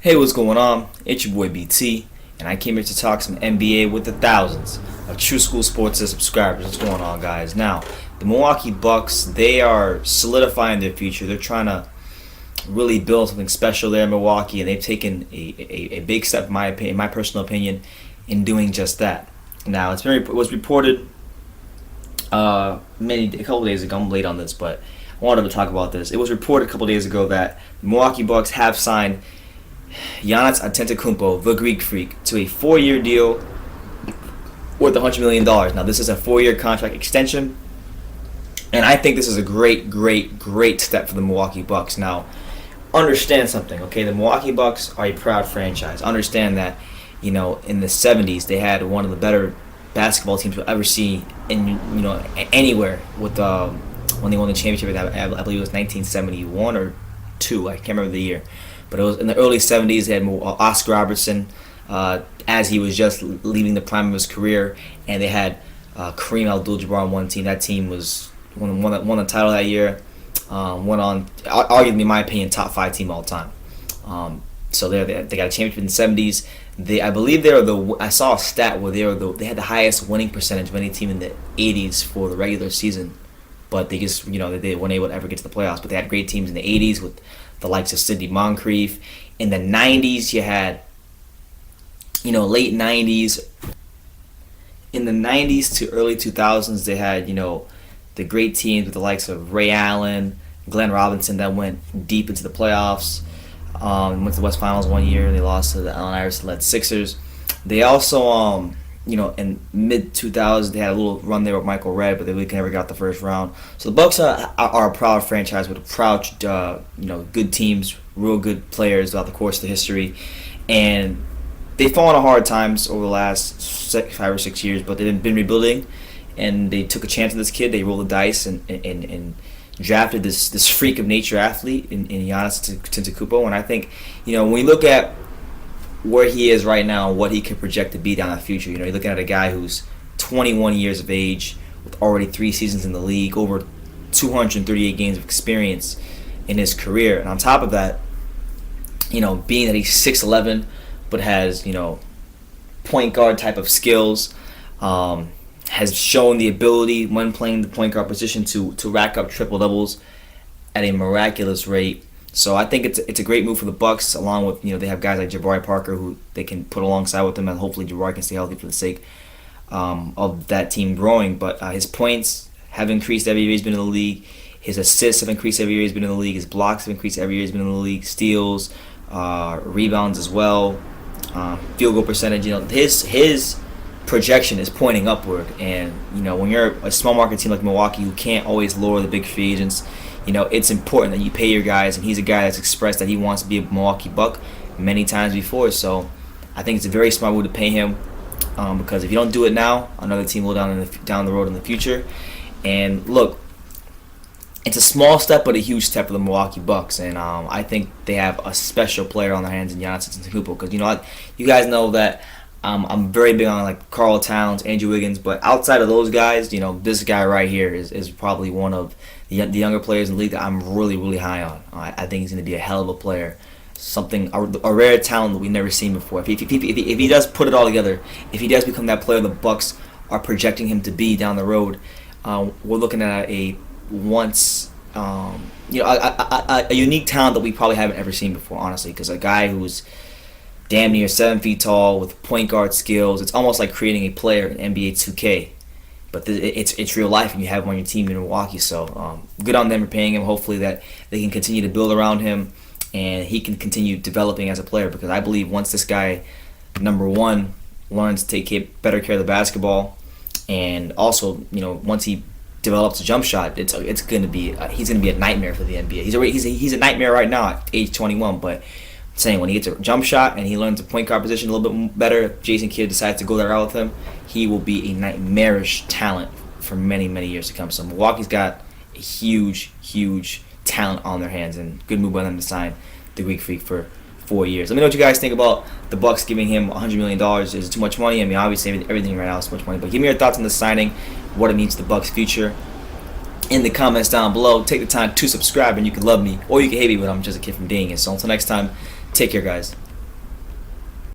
Hey, what's going on? It's your boy BT, and I came here to talk some NBA with the thousands of True School Sports subscribers. What's going on, guys? Now, the Milwaukee Bucks, they are solidifying their future. They're trying to really build something special there in Milwaukee, and they've taken a big step, in my opinion, my personal opinion, in doing just that. Now, it was reported a couple days ago. I'm late on this, but I wanted to talk about this. It was reported a couple days ago that the Milwaukee Bucks have signed Giannis Antetokounmpo, the Greek Freak, to a 4-year deal worth $100 million. Now, this is a 4-year contract extension, and I think this is a great step for the Milwaukee Bucks. Now, understand something, okay? The Milwaukee Bucks are a proud franchise. Understand that, in the 70s, they had one of the better basketball teams you'll ever see anywhere with when they won the championship. I believe it was 1971 or 2. I can't remember the year. But it was in the early 70s. They had Oscar Robertson as he was just leaving the prime of his career, and they had Kareem Abdul-Jabbar on one team. That team won the title that year. Went on, arguably, in my opinion, top 5 team all time. So they got a championship in the 70s. I believe I saw a stat where they had the highest winning percentage of any team in the 80s for the regular season, but they just they weren't able to ever get to the playoffs. But they had great teams in the 80s with the likes of Sidney Moncrief. In the 90s, you had, late 90s. In the 90s to early 2000s, they had, the great teams with the likes of Ray Allen, Glenn Robinson that went deep into the playoffs. Went to the West Finals one year, and they lost to the Allen Iverson-led Sixers. They also, in mid-2000s, they had a little run there with Michael Redd, but they really never got the first round. So the Bucks are a proud franchise with a proud, good teams, real good players throughout the course of the history. And they've fallen on hard times over the last 5 or 6 years, but they've been rebuilding, and they took a chance on this kid. They rolled the dice and drafted this freak of nature athlete in Giannis Antetokounmpo. And I think, when we look at where he is right now and what he can project to be down the future, you're looking at a guy who's 21 years of age with already 3 seasons in the league, over 238 games of experience in his career. And on top of that, being that he's 6'11", but has, point guard type of skills, has shown the ability when playing the point guard position to rack up triple doubles at a miraculous rate. So I think it's a great move for the Bucks, along with they have guys like Jabari Parker who they can put alongside with them, and hopefully Jabari can stay healthy for the sake of that team growing. But his points have increased every year he's been in the league. His assists have increased every year he's been in the league. His blocks have increased every year he's been in the league. Steals, rebounds as well, field goal percentage. His projection is pointing upward. And when you're a small market team like Milwaukee who can't always lower the big free agents, it's important that you pay your guys, and he's a guy that's expressed that he wants to be a Milwaukee Buck many times before. So I think it's a very smart move to pay him, because if you don't do it now, another team will down the road in the future. And look, it's a small step but a huge step for the Milwaukee Bucks, and I think they have a special player on their hands in Giannis Antetokounmpo, because you guys know that I'm very big on like Karl Towns, Andrew Wiggins, but outside of those guys, this guy right here is probably one of the younger players in the league that I'm really high on. I think he's going to be a hell of a player, a rare talent that we've never seen before. If he does put it all together, if he does become that player the Bucks are projecting him to be down the road, we're looking at a unique talent that we probably haven't ever seen before, honestly, because a guy who's damn near 7 feet tall with point guard skills. It's almost like creating a player in NBA 2K, but it's real life, and you have him on your team in Milwaukee. So good on them for paying him. Hopefully that they can continue to build around him, and he can continue developing as a player, because I believe once this guy, number one, learns to take better care of the basketball, and also once he develops a jump shot, he's gonna be a nightmare for the NBA. He's a nightmare right now at age 21, but saying when he gets a jump shot and he learns the point guard position a little bit better, if Jason Kidd decides to go that route with him, he will be a nightmarish talent for many years to come. So Milwaukee's got a huge talent on their hands, and good move by them to sign the Greek Freak for 4 years. Let me know what you guys think about the Bucks giving him $100 million. Is it too much money? I mean, obviously everything right now is too much money, but give me your thoughts on the signing, what it means to the Bucks' future, in the comments down below. Take the time to subscribe, and you can love me or you can hate me, but I'm just a kid from Dang. So until next time, take care, guys.